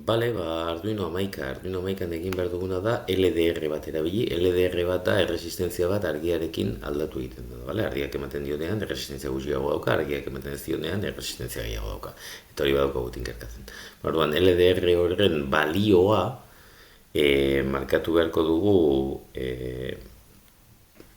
Bale, Arduino 11, Arduino 11 egin behar duguna da LDR bat erabili, LDR bat da erresistentzia bat argiarekin aldatu egiten da, bale? Argiak ematen dionean erresistentzia gutxiago dauka, argiak ematen ez dionean erresistentzia gehiago dauka. Eta hori badauka gutin gertatzen. Orduan, LDR horren balioa markatu beharko dugu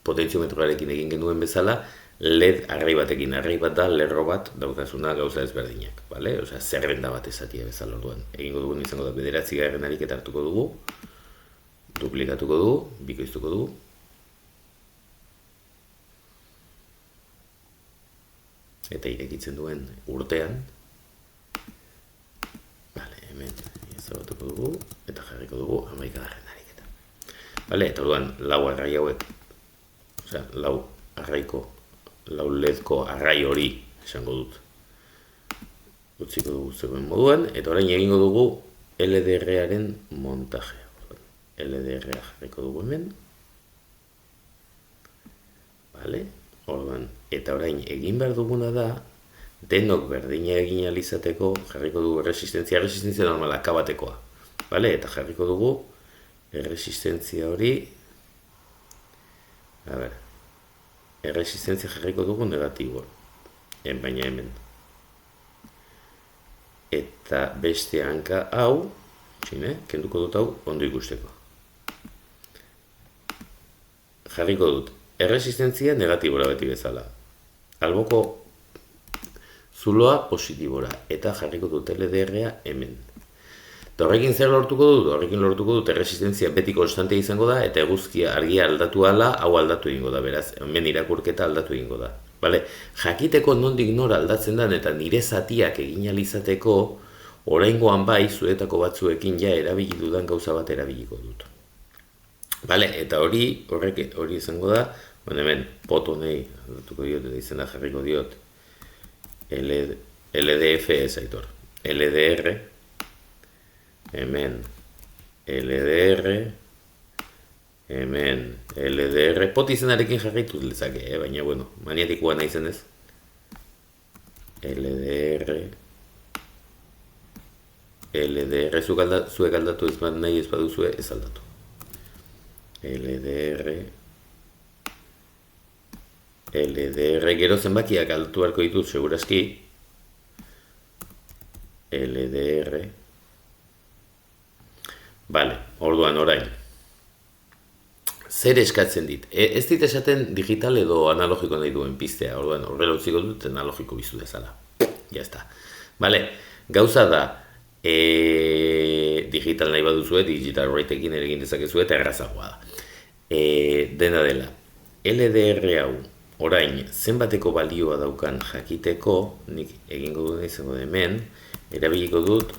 potentziometroarekin egin genuen bezala, LED arrai batekin, arrai bat da lerro bat daukazuna gauza ezberdinak, bale? Osea, zerrenda bat esatia bezala orduan. Egingo dugun izango da 9 ariketa hartuko dugu, duplikatuko dugu, bikoiztuko dugu. Eta irekitzen duen urtean. Bale, hemen ezabatuko dugu, eta jarriko dugu 11 ariketa. Bale, eta orduan, lau arrai hauek, osea, lau ledko arrai hori esango dut. Utziko dugu zegoen moduan, eta orain egingo dugu LDR-aren montajea. LDR-a jarriko dugu hemen. Vale, orduan, eta orain egin behar duguna da, denok berdina egin alizateko jarriko dugu erresistentzia normala, kabatekoa. Vale, eta jarriko dugu erresistentzia hori, a ber, erresistentzia jarriko dugu negatiboa, baina hemen. Eta beste hanka hau, kenduko dut hau, ondo ikusteko. Jarriko dut, erresistentzia negatibora beti bezala. Alboko zuloa positibora, eta jarriko dut LDR-a hemen. Eta horrekin zer lortuko dut? Horrekin lortuko dut erresistentzia beti konstante izango da, eta eguzkia argia aldatu ala, hau aldatu egingo da, beraz, hemen irakurketa aldatu egingo da. Bale? Jakiteko nondik nora aldatzen den, eta nire zatiak egin alizateko, oraingoan bai, zuetako batzuekin ja erabili dudan gauza bat erabiliko dut. Bale? Eta hori izango da, hemen, pot honei, aldatuko diot, eta izena jarriko diot, LDF ez aitor, LDR, hemen LDR, hemen LDR, pot izenarekin jarraitu lezake, baina, bueno, maniatikoa nahi zenez. LDR, zuek aldatu ez nahi ez baduzue, ez aldatu. LDR, gero zenbakiak aldatu beharko ditut, segurazki. LDR, bale, orduan orain. Zer eskatzen dit? Ez dit esaten digital edo analogiko nahi duen piztea, orduan horrela utziko dut analogiko bizu dezala. Ya está. Bale, gauza da, digital nahi baduzue, digital writekin ere egin dezakezue eta errazagoa da. Dena dela, LDR hau, orain, zenbateko balioa daukan jakiteko, nik egingo duen izango da hemen, erabiliko dut,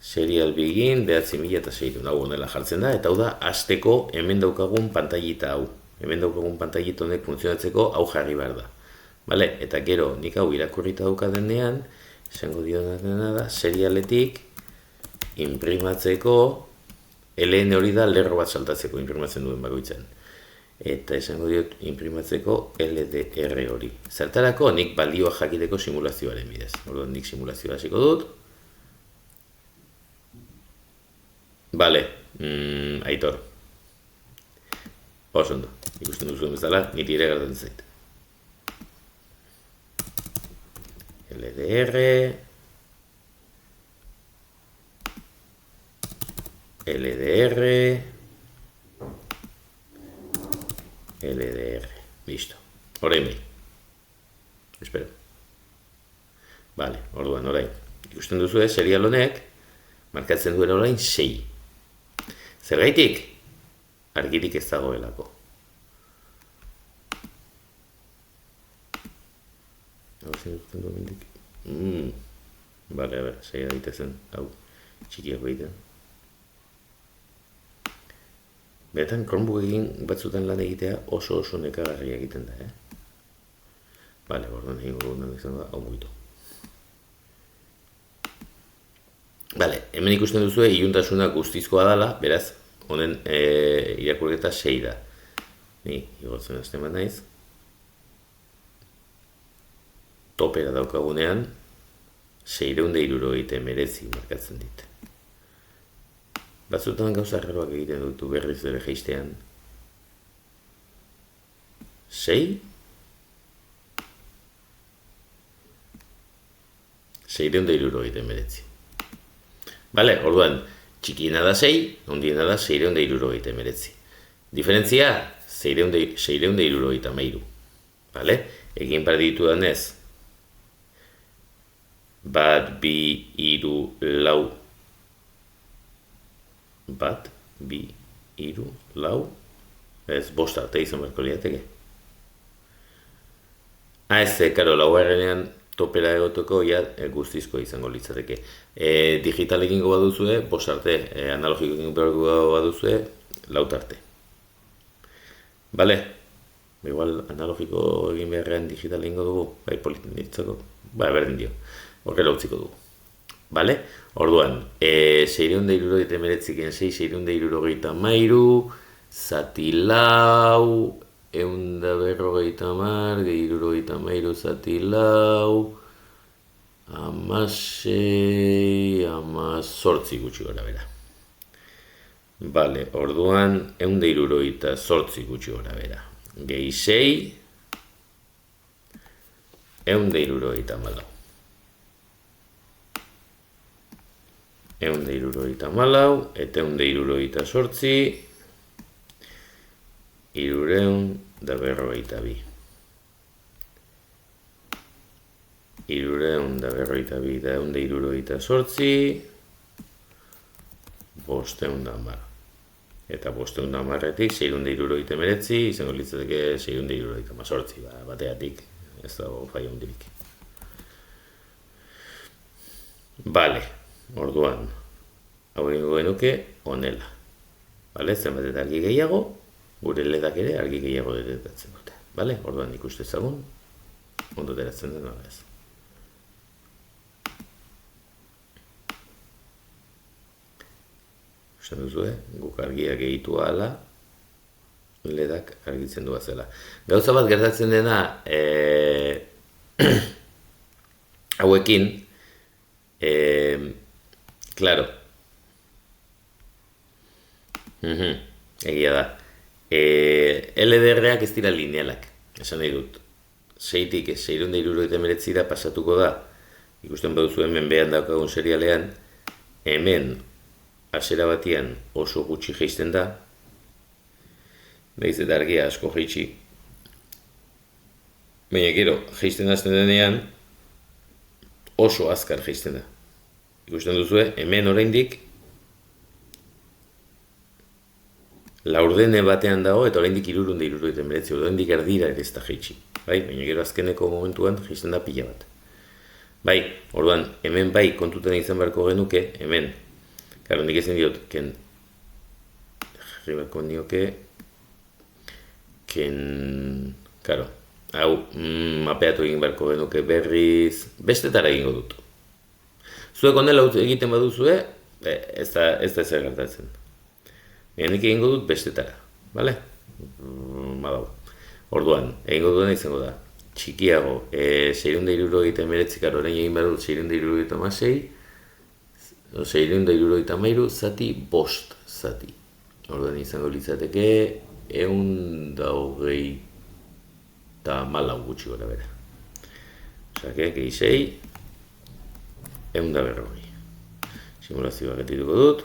serial begin, 9.006, hau honela jartzen da, eta hau da, hasteko hemen daukagun pantailita hau. Hemen daukagun pantailita honek funtzionatzeko hau jarri behar da. Bale? Eta gero, nik hau irakurrita daukadenean, esango dioena da, serialetik, imprimatzeko, LN hori da lerro bat saltatzeko, imprimatzen duen bakoitzen. Eta esango diot, imprimatzeko LDR hori. Zertarako, nik balioa jakiteko simulazioaren bidez. Orduan, nik simulazioa hasiko dut. Bale, aitor. Oso ondo, ikusten duzuen bezala, niri ere gertatzen zait. LDR, listo. Orain behin. Espero. Bale, orduan, orain. Ikusten duzue, serial honek, markatzen duen orain 6. Zergaitik? Argirik ez dagoelako. Hau zen duten duen mendik. Bale, a ber, segia daitezen, hau, txikiak behiten. Benetan, Chromebook egin batzutan lan egitea oso nekagarria egiten da, Bale, orduan egin gogunan izan da, hau mugitu. Bale, hemen ikusten duzue, iluntasuna guztizkoa dela, beraz, honen irakurketa 6 da. Ni, igotzen hasten bat naiz. Topera daukagunean, 679 markatzen dit. Batzutan gauza erreroak egiten dutu berriz ere jeistean. 6? 679. Bale, orduan, txikiena da 6, ondiena da 679. Diferentzia, 673. Bale, egin behar ditudanez, 1, 2, 3, 4, 1, 2, 3, 4, ez, 5 arte izan beharko liateke. Ez, karo, laugarrenean topera egoteko guztizko izango litzateke. Digital egingo baduzue, 5 arte, analogiko egingo baduzue, 4 arte. Bale, igual analogiko egin beharrean digital egingo dugu, bai politin ditzako, bai berdin dio, horrela utziko dugu. Bale, orduan, 679 673, zati lau, 150, gehi 73 zati lau, 16, 18 gutxi gara bera. Bale, orduan, 178 gutxi gara bera. Gehi 6, 174. 174 eta 178, 342. 342 da 178, 510. Eta 510-etik 679 izango litzateke 678, bateatik, ez dago faio hundirik. Bale, orduan, hau egingo genuke honela. Bale, zenbat eta argi gehiago, gure ledak ere argi gehiago detetatzen dute. Bale, orduan ikuste ezagun, ondo deratzen den ez. Usten duzu, guk argiak egitu ahala, ledak argitzen du zela. Gauza bat gertatzen dena, hauekin, claro, egia da, LDR-ak ez dira linealak, esan nahi dut, 6-tik 679 pasatuko da, ikusten baduzu hemen behan daukagun serialean, hemen hasiera batian oso gutxi jaisten da, nahiz eta argia asko jaitsi. Baina gero, jaisten hasten denean, oso azkar jaisten da. Ikusten duzue, hemen oraindik laurdene batean dago eta oraindik 379, oraindik erdira ere ez da jaitsi. Bai, baina gero azkeneko momentuan jaisten da pila bat. Bai, orduan, hemen bai kontutan izan beharko genuke, hemen, karo, nik ezen diot, jarri beharko nioke, karo, hau, mapeatu egin beharko genuke berriz, bestetara egingo dut. Zuek honela egiten baduzue, ez da ezer gertatzen. Nik egingo dut bestetara, bale? Badau. Orduan, egingo duena izango da, txikiago, 679, karo, orain egin behar dut 676, 673 zati, 5 zati. Orduan izango litzateke, 124 gutxi gora bera. Osake, gehi 6, 140. Simulazioa getituko dut.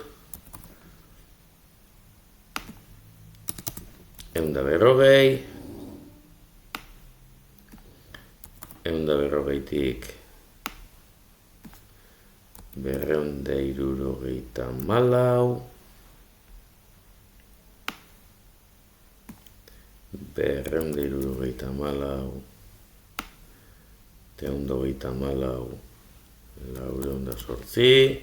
140, 140-tik 274, 274, 224, 408, Laurehun zortzi,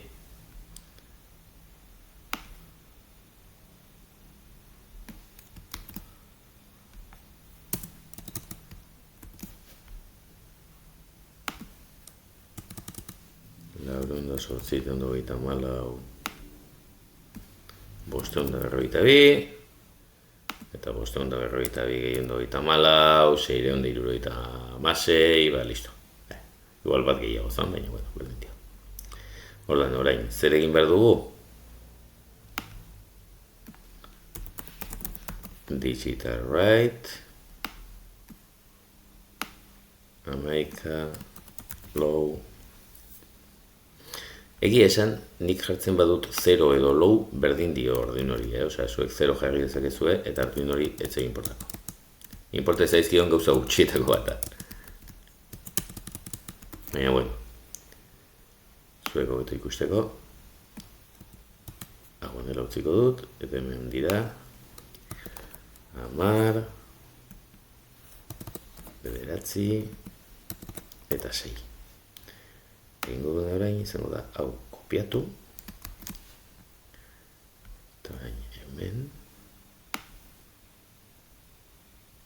124, 542, eta 542 gehi 124, 676, ba, listo. Igual bat gehiago zan, baina, bueno, berdin dio. Ordan, orain, zer egin behar dugu? Digital right, America, low. Egia esan, nik jartzen badut 0 edo low berdin dio ordin hori, osea, zuek 0 jarri dezakezue eta ordin hori ez egin portako. Inporta zaizkion gauza gutxietako bat. Baina, bueno, zuek hobeto ikusteko. Aguanela utziko dut, eta hemen dira 10, 9, eta 6. Egingo duen orain izango da, hau kopiatu. Eta orain hemen.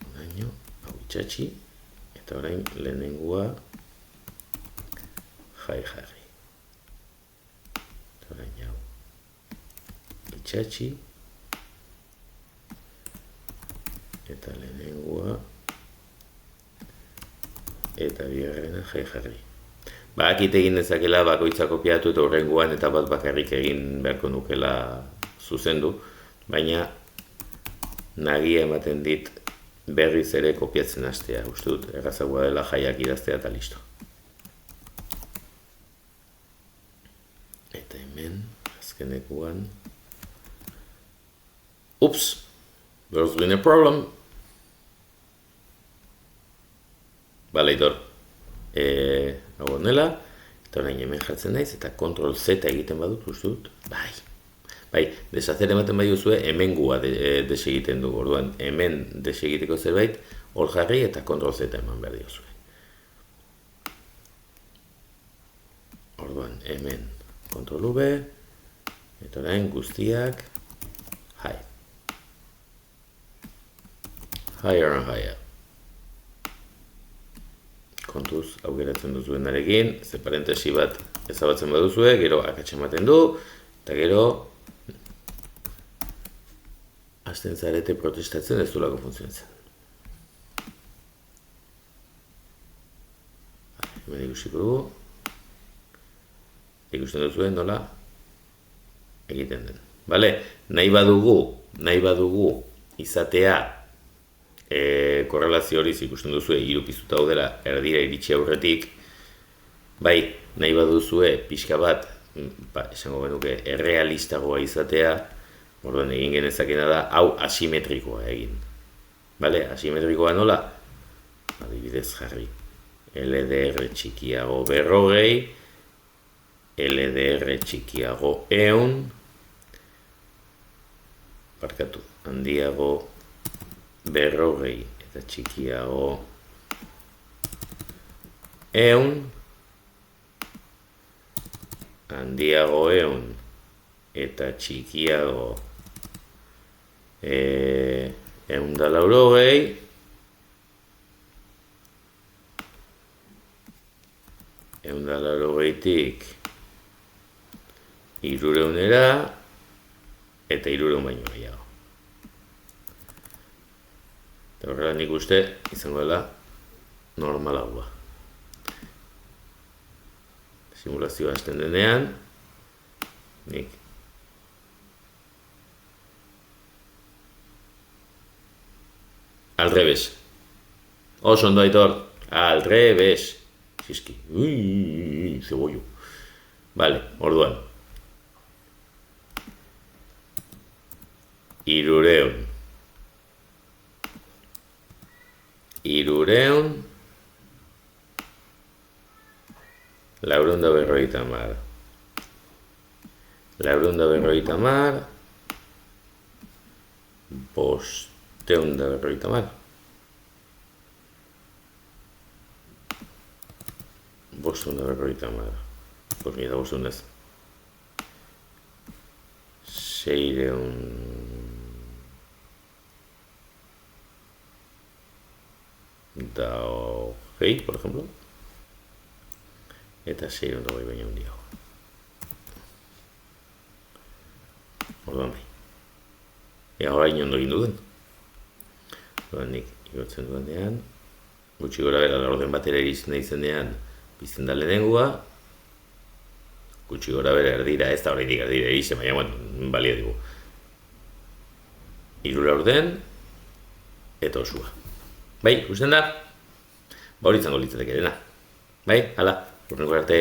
Onaino, hau itxatxi. Eta orain lehenengua jarri. Eta orain hau itxatxi. Eta lehenengua eta bigarrena jarri. Bakit egin dezakela bakoitza kopiatu eta horrengoan eta bat bakarrik egin beharko nukela zuzendu, baina nagia ematen dit berriz ere kopiatzen hastea. Uste dut, errazagoa dela jaiak idaztea eta listo. Eta hemen, azkenekuan, ups, there's been a problem. Bale, idor, hau honela, eta orain hemen jartzen naiz, eta Ctrl Z egiten badut, uste dut, bai, deshacer ematen bai duzue, hemen gua desegiten dugu, orduan, hemen desegiteko zerbait, hor jarri eta Ctrl Z eman behar diozue. Orduan, hemen, Ctrl V, eta orain guztiak, higher and higher. Kontuz, aukeratzen duzuenarekin, ze parentesi bat ezabatzen baduzue, gero akatsa ematen du, eta gero hasten zarete protestatzen ez duelako funtzionatzen. Hemen ikusiko dugu. Ikusten duzuen nola egiten den. Bale, nahi badugu izatea korrelazio hori ikusten duzue hiru piztuta daudela erdira iritsi aurretik, bai, nahi baduzue pixka bat, esango genuke errealistagoa izatea, orduan egin genezakena da, hau asimetrikoa egin. Bale, asimetrikoa nola? Adibidez jarri. LDR txikiago 40, LDR txikiago 100, barkatu, handiago 40 eta txikiago 100, handiago 100 eta txikiago 180, tik 300era eta 300 baino gehiago. Eta horrela nik uste izango dela normalagoa. Simulazioa hasten denean, nik al revés. Oso ondo Aitor, al revés. Ziski, zebollo. Vale, orduan. 300. 300. 450. 450. 550. 550. Pues mira, 500. 600. Hei, por ejemplo. Eta 600 baina handiago. Orduan bai. Ea orain ondo egin duden. Orduan nik igotzen duenean, gutxi gora bera orden batera irizten izenean Pizten da lehenengua, gutxi gora bere erdira, ez da horreitik erdira erize, baina, bueno, balio digu. 3 laurden, eta osua. Bai, ikusten da? Ba hori izango litzateke dena. Bai, hala, urrengo arte.